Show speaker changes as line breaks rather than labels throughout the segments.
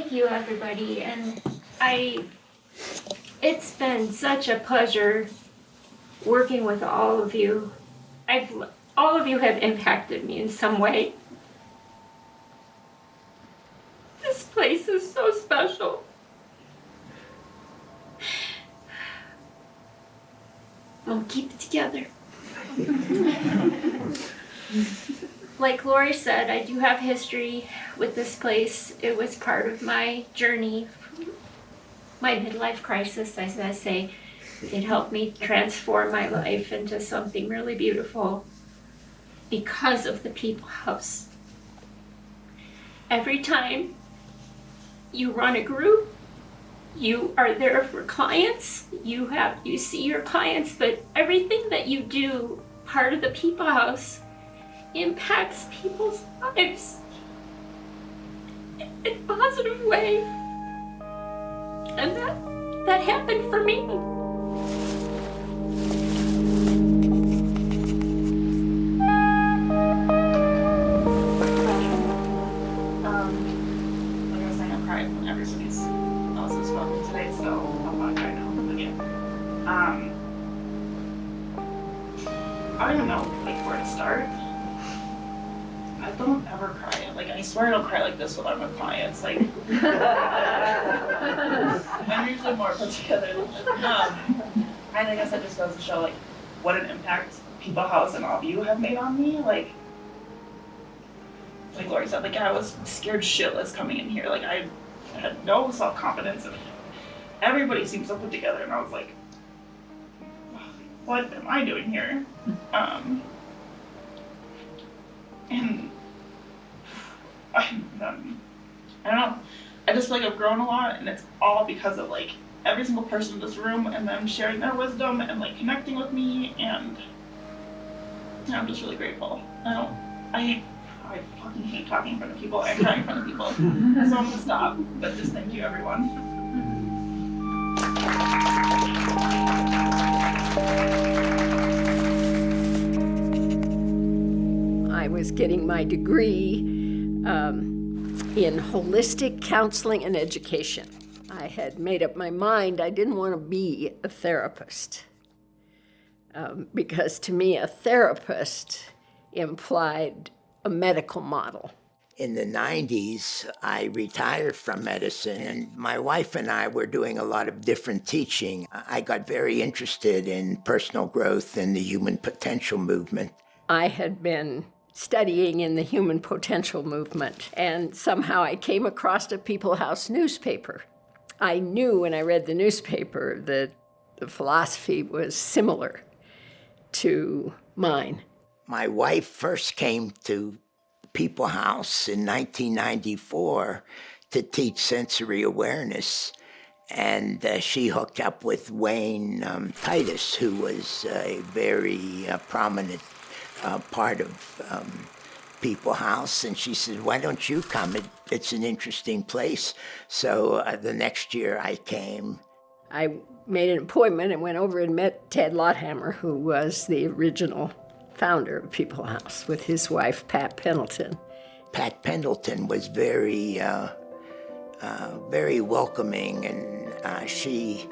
Thank you, everybody. And it's been such a pleasure working with all of you. All of you have impacted me in some way. This place is so special. We'll keep it together. Like Lori said, I do have history with this place. It was part of my journey, my midlife crisis, as I say. It helped me transform my life into something really beautiful because of the People House. Every time you run a group, you are there for clients, you see your clients, but everything that you do, part of the People House, impacts people's lives in a positive way. And that happened for me.
Like I was saying, I'm crying when everybody's else has spoken today, so I'm not crying now again. I don't even know where to start. I don't ever cry. I swear I don't cry like this when I'm with clients. I'm usually more put together than this. I guess that just goes to show what an impact People House and all of you have made on me. Like Lori said, I was scared shitless coming in here. I had no self-confidence, and everybody seems so put together, and I was like, what am I doing here? And I don't know. I just feel like I've grown a lot, and it's all because of every single person in this room and them sharing their wisdom and connecting with me, and I'm just really grateful. I fucking hate talking in front of people and crying in front of people, so I'm gonna stop. But just thank you, everyone.
I was getting my degree in holistic counseling and education. I had made up my mind I didn't want to be a therapist because to me a therapist implied a medical model.
In the 90s, I retired from medicine, and my wife and I were doing a lot of different teaching. I got very interested in personal growth and the human potential movement.
I had been studying in the human potential movement, and somehow I came across a People House newspaper. I knew when I read the newspaper that the philosophy was similar to mine.
My wife first came to People House in 1994 to teach sensory awareness, and she hooked up with Wayne Titus, who was a very prominent part of People House, and she said, why don't you come? It's an interesting place. So the next year I came.
I made an appointment and went over and met Ted Lotthammer, who was the original founder of People House, with his wife, Pat Pendleton.
Pat Pendleton was very welcoming, and she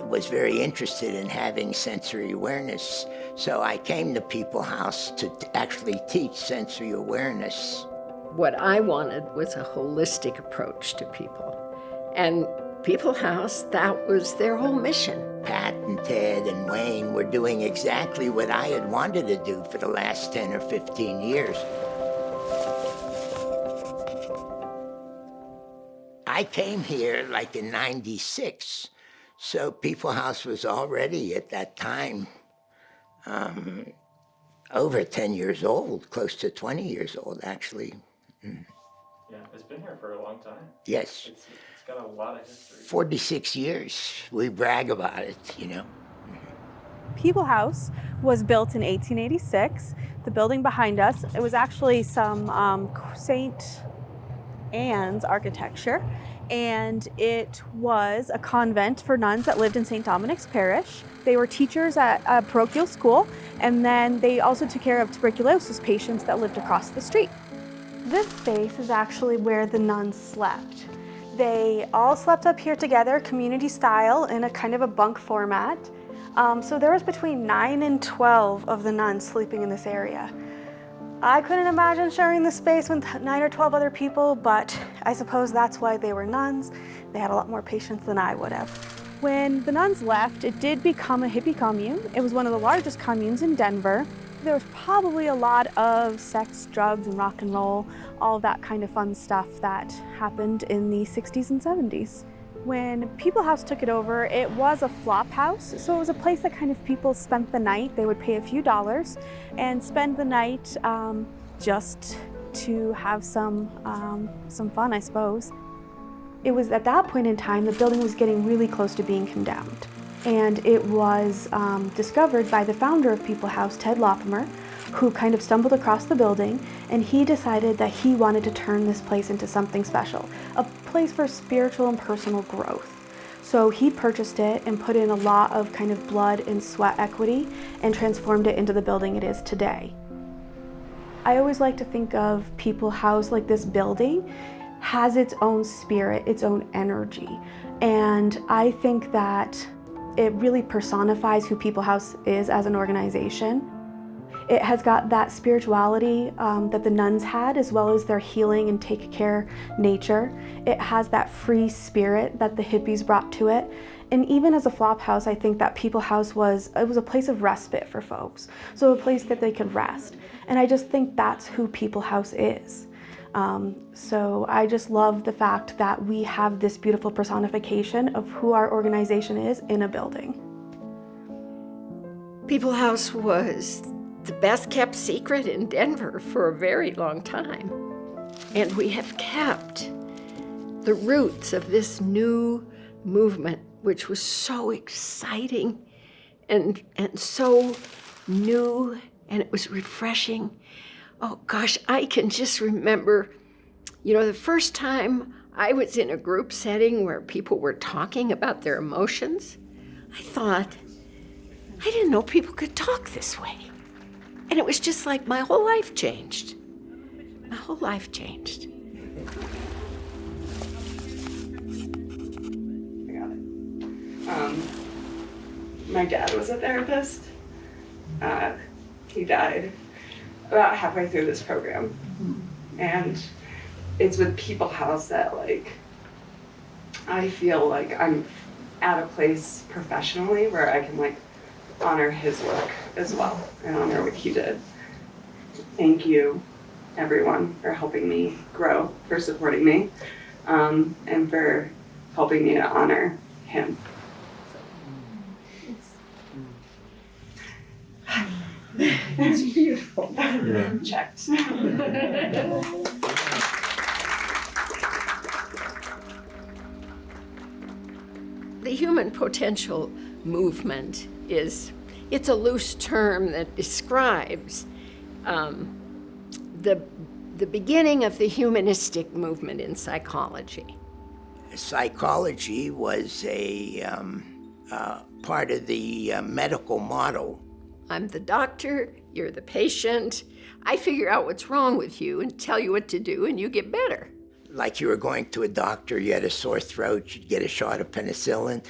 was very interested in having sensory awareness. So I came to People House to actually teach sensory awareness.
What I wanted was a holistic approach to people. And People House, that was their whole mission.
Pat and Ted and Wayne were doing exactly what I had wanted to do for the last 10 or 15 years. I came here in 96, so People House was already at that time over 10 years old, close to 20 years old, actually.
Yeah, it's been here for a long time.
Yes.
It's got a lot of history.
46 years. We brag about it,
People House was built in 1886. The building behind us, it was actually some St. Anne's architecture, and it was a convent for nuns that lived in St. Dominic's Parish. They were teachers at a parochial school, and then they also took care of tuberculosis patients that lived across the street. This space is actually where the nuns slept. They all slept up here together, community style, in a kind of a bunk format. So there was between 9 and 12 of the nuns sleeping in this area. I couldn't imagine sharing this space with 9 or 12 other people, but I suppose that's why they were nuns. They had a lot more patience than I would have. When the nuns left, it did become a hippie commune. It was one of the largest communes in Denver. There was probably a lot of sex, drugs, and rock and roll, all that kind of fun stuff that happened in the 60s and 70s. When People House took it over, it was a flop house, so it was a place that kind of people spent the night. They would pay a few dollars and spend the night just to have some fun, I suppose. It was at that point in time, the building was getting really close to being condemned. And it was discovered by the founder of People House, Ted Loppimer, who kind of stumbled across the building, and he decided that he wanted to turn this place into something special, a place for spiritual and personal growth. So he purchased it and put in a lot of kind of blood and sweat equity and transformed it into the building it is today. I always like to think of People House like this building has its own spirit, its own energy. And I think that it really personifies who People House is as an organization. It has got that spirituality that the nuns had, as well as their healing and take care nature. It has that free spirit that the hippies brought to it. And even as a flop house, I think that People House was a place of respite for folks. So a place that they could rest. And I just think that's who People House is. So I just love the fact that we have this beautiful personification of who our organization is in a building.
People House was the best kept secret in Denver for a very long time. And we have kept the roots of this new movement, which was so exciting and so new, and it was refreshing. Oh gosh, I can just remember, the first time I was in a group setting where people were talking about their emotions, I thought, I didn't know people could talk this way. And it was just like my whole life changed. My whole life changed.
I got it. My dad was a therapist. He died about halfway through this program. And it's with People House that I feel like I'm at a place professionally where I can honor his work as well and honor what he did. Thank you, everyone, for helping me grow, for supporting me, and for helping me to honor him. It's beautiful. Yeah. Checked.
The human potential movement it's a loose term that describes the beginning of the humanistic movement in psychology.
Psychology was a part of the medical model.
I'm the doctor, you're the patient. I figure out what's wrong with you and tell you what to do, and you get better.
Like you were going to a doctor, you had a sore throat, you'd get a shot of penicillin.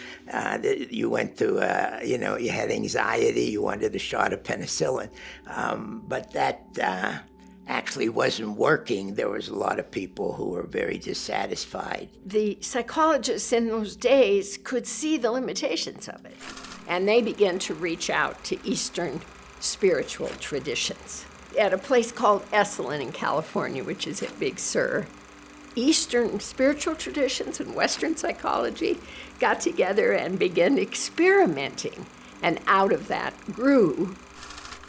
You went to, you had anxiety, you wanted a shot of penicillin. But that actually wasn't working. There was a lot of people who were very dissatisfied.
The psychologists in those days could see the limitations of it, and they began to reach out to Eastern spiritual traditions. At a place called Esalen in California, which is at Big Sur, Eastern spiritual traditions and Western psychology got together and began experimenting. And out of that grew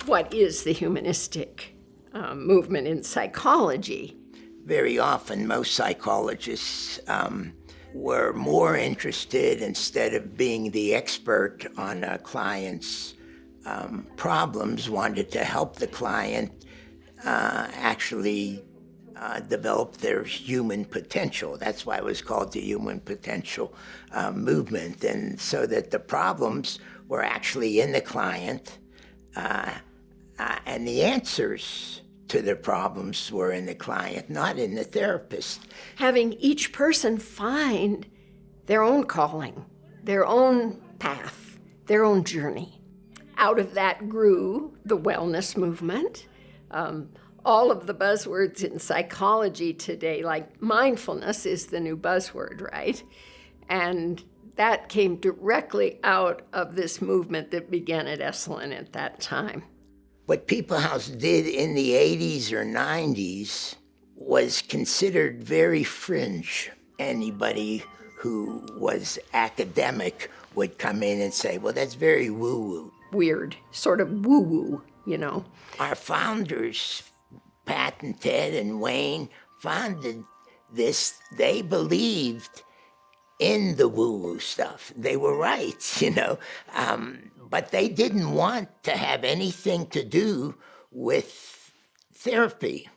what is the humanistic movement in psychology.
Very often, most psychologists were more interested, instead of being the expert on a client's problems, wanted to help the client actually develop their human potential. That's why it was called the human potential movement. And so that the problems were actually in the client, and the answers to the problems were in the client, not in the therapist.
Having each person find their own calling, their own path, their own journey. Out of that grew the wellness movement. All of the buzzwords in psychology today, like mindfulness is the new buzzword, right? And that came directly out of this movement that began at Esalen at that time.
What People House did in the 80s or 90s was considered very fringe. Anybody who was academic would come in and say, well, that's very woo-woo.
Weird, sort of woo-woo, you know.
Our founders, Pat and Ted and Wayne, founded this. They believed in the woo-woo stuff. They were right, you know. But they didn't want to have anything to do with therapy.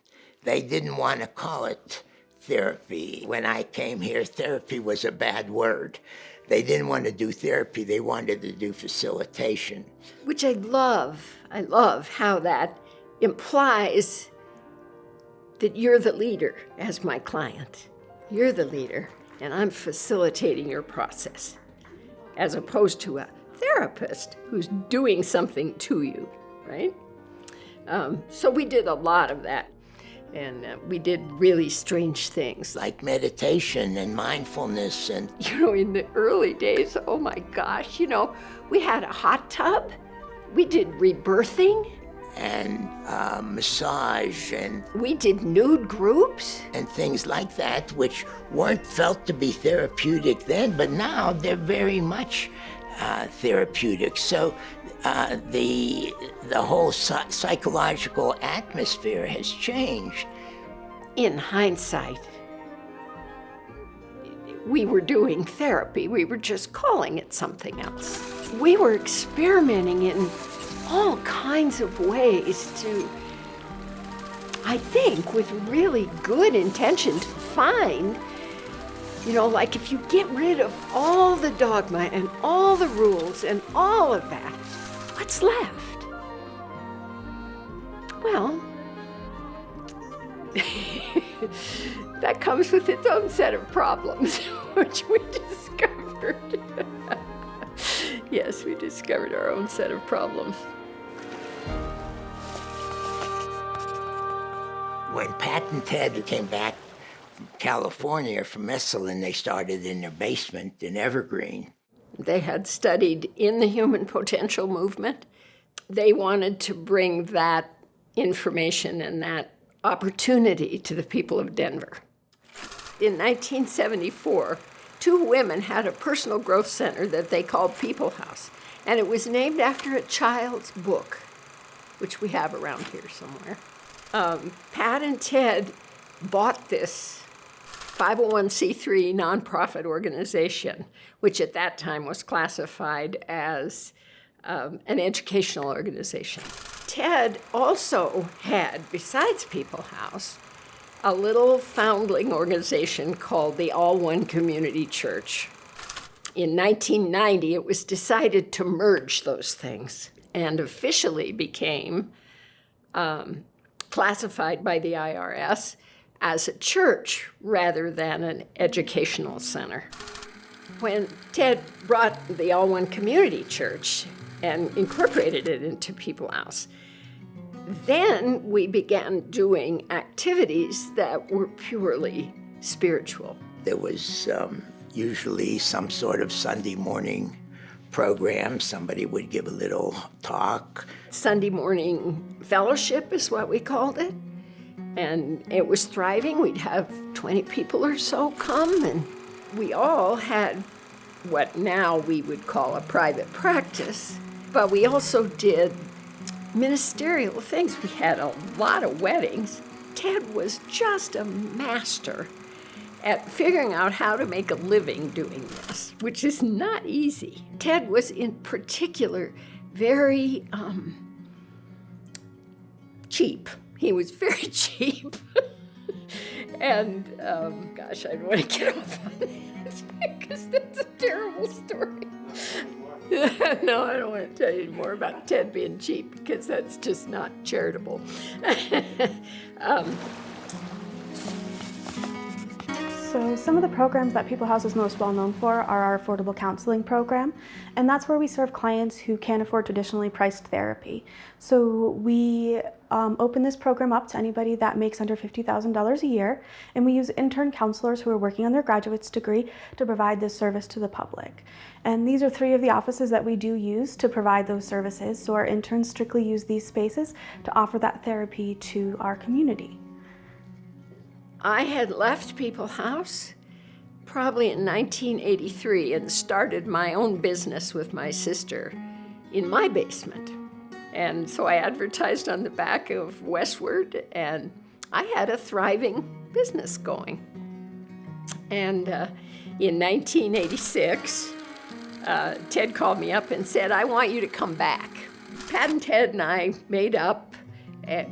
They didn't want to call it therapy. When I came here, therapy was a bad word. They didn't want to do therapy. They wanted to do facilitation. Which
I love. I love how that implies that you're the leader as my client. You're the leader, and I'm facilitating your process, as opposed to a therapist who's doing something to you, right? So we did a lot of that, and we did really strange things.
Like meditation and mindfulness and...
You know, in the early days, oh my gosh, you know, we had a hot tub, we did rebirthing.
And massage and...
We did nude groups.
And things like that, which weren't felt to be therapeutic then, but now they're very much therapeutic. So the whole psychological atmosphere has changed.
In hindsight, we were doing therapy. We were just calling it something else. We were experimenting in all kinds of ways to, I think, with really good intention to find, you know, like if you get rid of all the dogma and all the rules and all of that, what's left? Well, that comes with its own set of problems, which we discovered. Yes, we discovered our own set of problems.
When Pat and Ted came back from California, from Esalen, they started in their basement in Evergreen.
They had studied in the human potential movement. They wanted to bring that information and that opportunity to the people of Denver. In 1974, 2 women had a personal growth center that they called People House, and it was named after a child's book, which we have around here somewhere. Pat and Ted bought this 501c3 nonprofit organization, which at that time was classified as an educational organization. Ted also had, besides People House, a little foundling organization called the All One Community Church. In 1990, it was decided to merge those things and officially became classified by the IRS as a church rather than an educational center. When Ted brought the All One Community Church and incorporated it into People House, then we began doing activities that were purely spiritual.
There was usually some sort of Sunday morning program. Somebody would give a little talk.
Sunday morning fellowship is what we called it. And it was thriving. We'd have 20 people or so come, and we all had what now we would call a private practice. But we also did ministerial things. We had a lot of weddings. Ted was just a master at figuring out how to make a living doing this, which is not easy. Ted was in particular very cheap. He was very cheap. And gosh, I don't want to get off on that because that's a terrible story. No, I don't want to tell you any more about Ted being cheap because that's just not charitable.
So some of the programs that People House is most well known for are our affordable counseling program, and that's where we serve clients who can't afford traditionally priced therapy. So we open this program up to anybody that makes under $50,000 a year, and we use intern counselors who are working on their graduate's degree to provide this service to the public. And these are 3 of the offices that we do use to provide those services, so our interns strictly use these spaces to offer that therapy to our community.
I had left People House probably in 1983 and started my own business with my sister in my basement. And so I advertised on the back of Westward, and I had a thriving business going. And in 1986, Ted called me up and said, I want you to come back. Pat and Ted and I made up.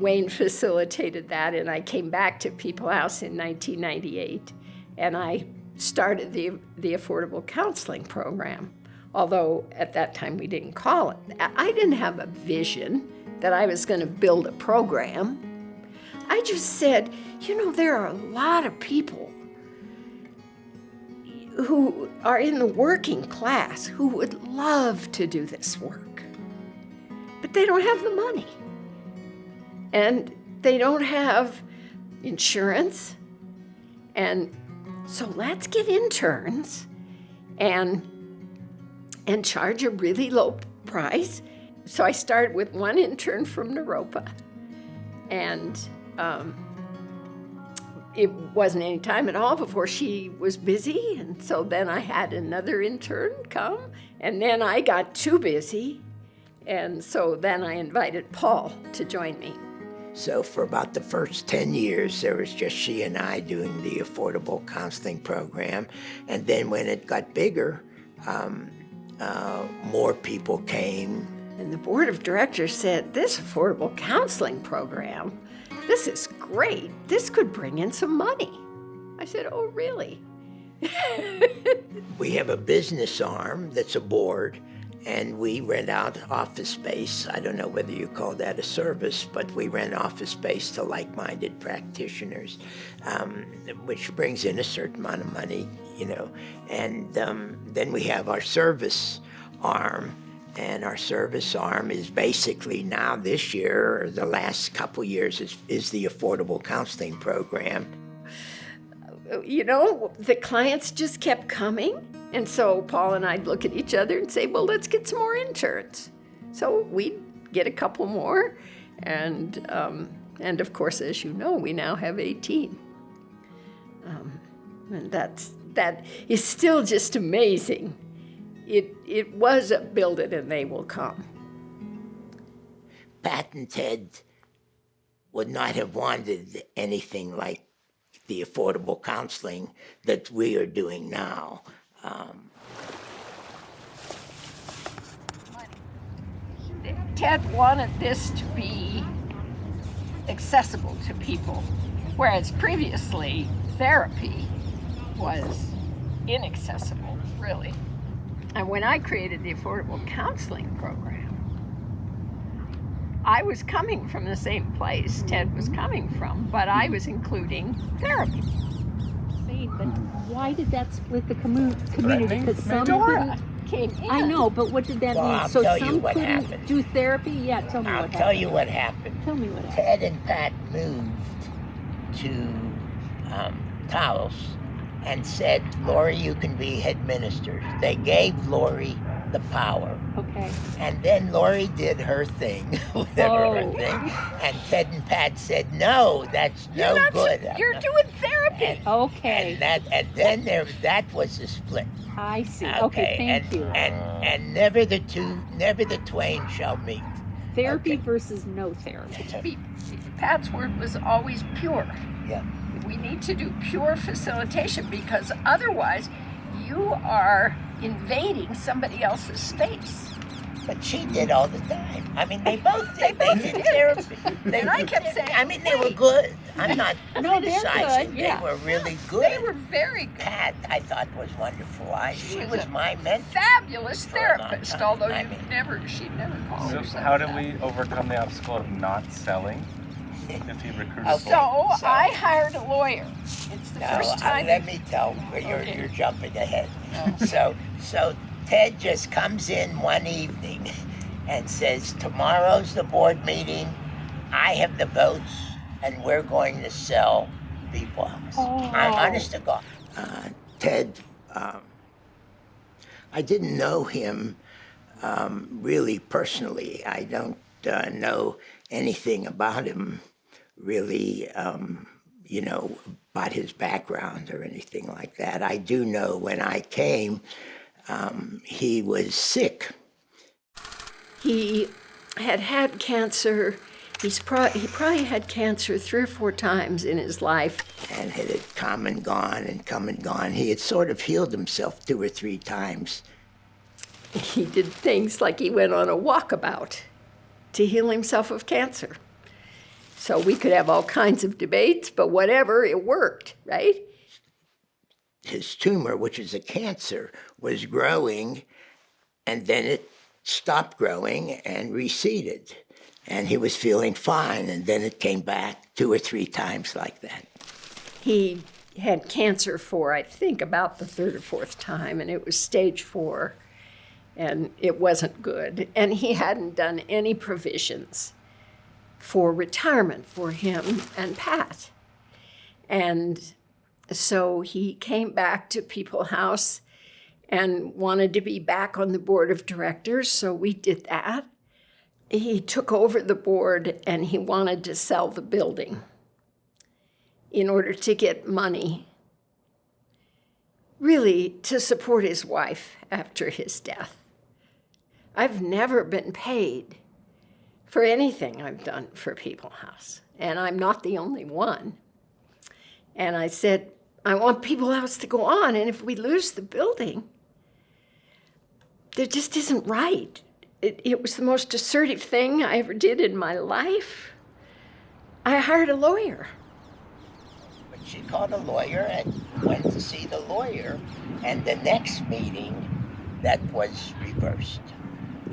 Wayne facilitated that, and I came back to People House in 1998, and I started the Affordable Counseling Program, although at that time we didn't call it. I didn't have a vision that I was going to build a program. I just said, you know, there are a lot of people who are in the working class who would love to do this work, but they don't have the money. And they don't have insurance. And so let's get interns and charge a really low price. So I started with one intern from Naropa. And it wasn't any time at all before she was busy. And so then I had another intern come. And then I got too busy. And so then I invited Paul to join me.
So for about the first 10 years, there was just she and I doing the affordable counseling program. And then when it got bigger, more people came.
And the board of directors said, this affordable counseling program, this is great. This could bring in some money. I said, oh, really?
We have a business arm that's a board, and we rent out office space. I don't know whether you call that a service, but we rent office space to like-minded practitioners, which brings in a certain amount of money, you know. And then we have our service arm, and our service arm is basically now this year, or the last couple years, is the affordable counseling program.
You know, the clients just kept coming. And so Paul and I'd look at each other and say, well, let's get some more interns. So we'd get a couple more. And of course, as you know, we now have 18. And that is still just amazing. It was a build it and they will come.
Pat and Ted would not have wanted anything like the affordable counseling that we are doing now.
Ted wanted this to be accessible to people, whereas previously therapy was inaccessible, really. And when I created the Affordable Counseling Program, I was coming from the same place Ted was coming from, but I was including therapy.
But why did that split the community? Because some
Dora
couldn't.
came in.
I know, but what did that
Well,
mean?
I'll
So
tell you
some
what
couldn't
happened.
do therapy? Yeah, tell me
I'll
what
tell
happened.
you what happened.
Tell me what happened.
Ted and Pat moved to Taos and said, Lori, you can be head minister. They gave Lori the power.
Okay.
And then Lori did her thing, whatever her thing, and Ted and Pat said, no, that's no good.
You're doing therapy.
Okay.
And then that was the split.
I see. Okay, thank you.
And never the twain shall meet.
Therapy
Okay.
versus no therapy.
Pat's word was always pure.
Yeah.
We need to do pure facilitation because otherwise you are invading somebody else's space.
But she did all the time. I mean, they both did. They did therapy.
And I kept saying,
I mean, they were good. I'm not
No, they're
criticizing.
good, yeah.
They were really good.
They were very good.
Pat, I thought, was wonderful. She was
a
my mentor.
Fabulous
for a long
therapist,
time.
although
I mean,
she'd never called
So
herself
how do
that.
we overcome the obstacle of not selling if he recruited
Okay.
So
So-
I hired a lawyer. It's the first time.
Let me tell.
Okay.
You're jumping ahead. So Ted just comes in one evening and says, "Tomorrow's the board meeting. I have the votes, and we're going to sell People House." I'm honest to God. Ted, I didn't know him really personally. I don't know anything about him really, about his background or anything like that. I do know when I came, he was sick.
He had cancer. He probably had cancer 3 or 4 times in his life.
And it had come and gone and come and gone. He had sort of healed himself 2 or 3 times.
He did things like he went on a walkabout to heal himself of cancer. So we could have all kinds of debates, but whatever, it worked, right?
His tumor, which is a cancer, was growing, and then it stopped growing and receded. And he was feeling fine, and then it came back 2 or 3 times like that.
He had cancer for, I think, about the 3rd or 4th time, and it was stage 4, and it wasn't good. And he hadn't done any provisions for retirement for him and Pat. And so he came back to People House and wanted to be back on the board of directors, so we did that. He took over the board and he wanted to sell the building in order to get money, really to support his wife after his death. I've never been paid for anything I've done for People House, and I'm not the only one. And I said, I want People House to go on, and if we lose the building, that just isn't right. It was the most assertive thing I ever did in my life. I hired a lawyer.
But she called a lawyer and went to see the lawyer, and the next meeting, that was reversed.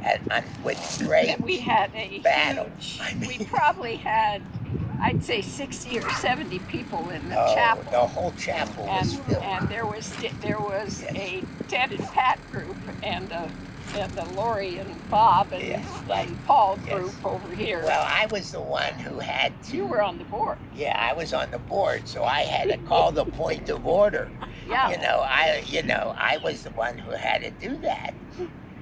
And with great
We had a
battle.
we probably had, I'd say 60 or 70 people in the
Oh,
chapel.
the whole chapel was filled.
And there was a Ted and Pat group and the Lori and Bob and,
Yes, right.
and Paul
Yes.
group over here.
Well, I was the one who had to.
You were on the board.
Yeah, I was on the board, so I had to call the point of order.
Yeah.
I was the one who had to do that.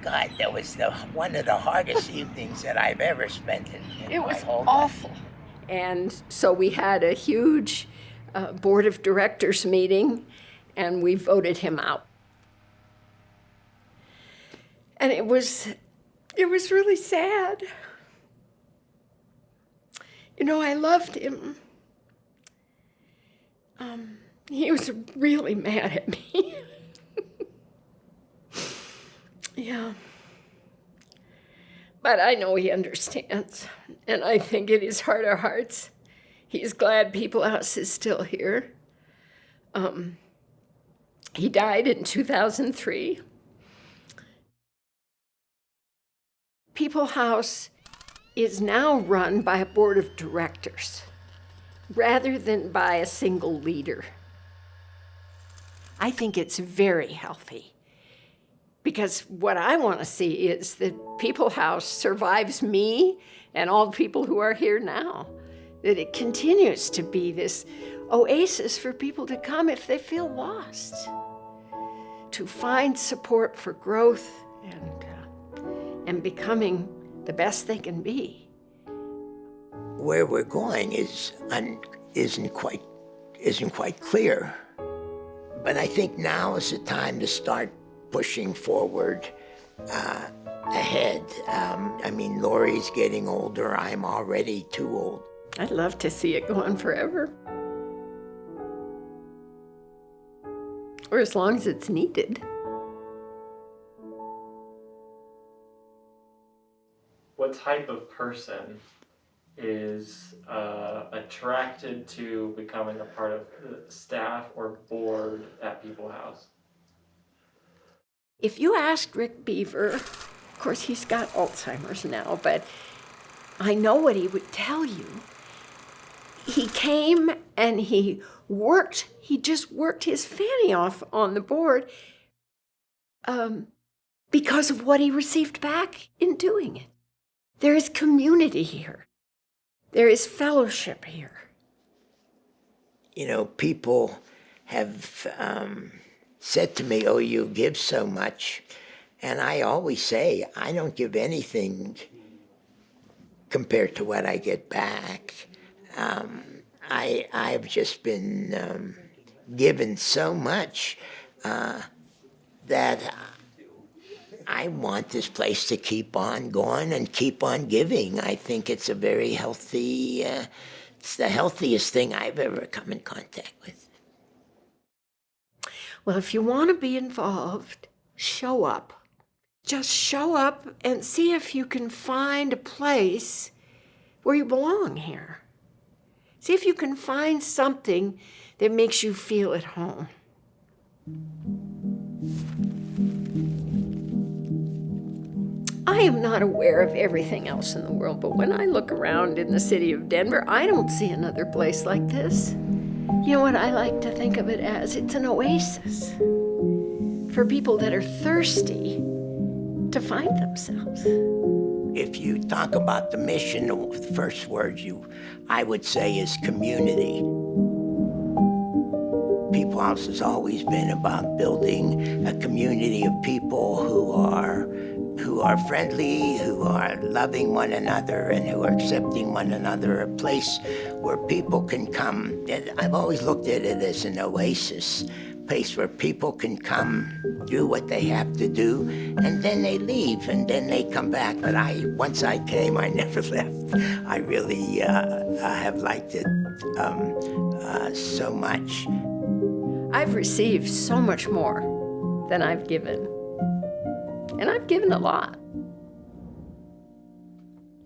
God, that was one of the hardest evenings that I've ever spent in
It
my
was
whole
awful.
life.
And so we had a huge board of directors meeting, and we voted him out. And it was really sad. I loved him. He was really mad at me. Yeah. But I know he understands, and I think in his heart of hearts, he's glad People House is still here. He died in 2003. People House is now run by a board of directors rather than by a single leader. I think it's very healthy. Because what I want to see is that People House survives me and all the people who are here now. That it continues to be this oasis for people to come if they feel lost. To find support for growth and becoming the best they can be.
Where we're going isn't quite clear. But I think now is the time to start pushing forward ahead. Lori's getting older. I'm already too old.
I'd love to see it go on forever. Or as long as it's needed.
what type of person is attracted to becoming a part of the staff or board at People House?
If you asked Rick Beaver, of course he's got Alzheimer's now, but I know what he would tell you. He came and he just worked his fanny off on the board because of what he received back in doing it. There is community here. There is fellowship here.
You know, people have said to me, oh, you give so much. And I always say, I don't give anything compared to what I get back. I've just been given so much that I want this place to keep on going and keep on giving. I think it's a very healthy, it's the healthiest thing I've ever come in contact with.
Well, if you want to be involved, show up. Just show up and see if you can find a place where you belong here. See if you can find something that makes you feel at home. I am not aware of everything else in the world, but when I look around in the city of Denver, I don't see another place like this. You know what I like to think of it as? It's an oasis for people that are thirsty to find themselves.
If you talk about the mission, the first word I would say is community. People House has always been about building a community of people who are friendly, who are loving one another, and who are accepting one another, a place where people can come. And I've always looked at it as an oasis, a place where people can come, do what they have to do, and then they leave, and then they come back. But once I came, I never left. I really have liked it so much.
I've received so much more than I've given. And I've given a lot.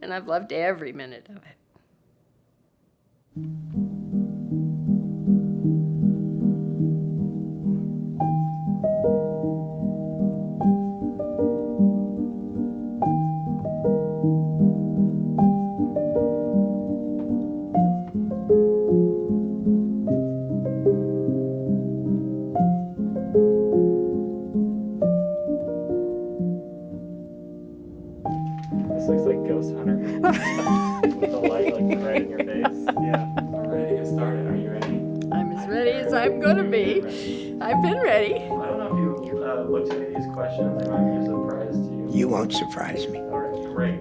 And I've loved every minute of it.
This looks like Ghost Hunter. With the light like right in your face. Yeah. We're ready to get started. Are you ready?
I'm as ready as I'm going to be. I've been ready.
I don't know if you looked at any of these questions. They might be a surprise to you.
You won't surprise me.
All right, great.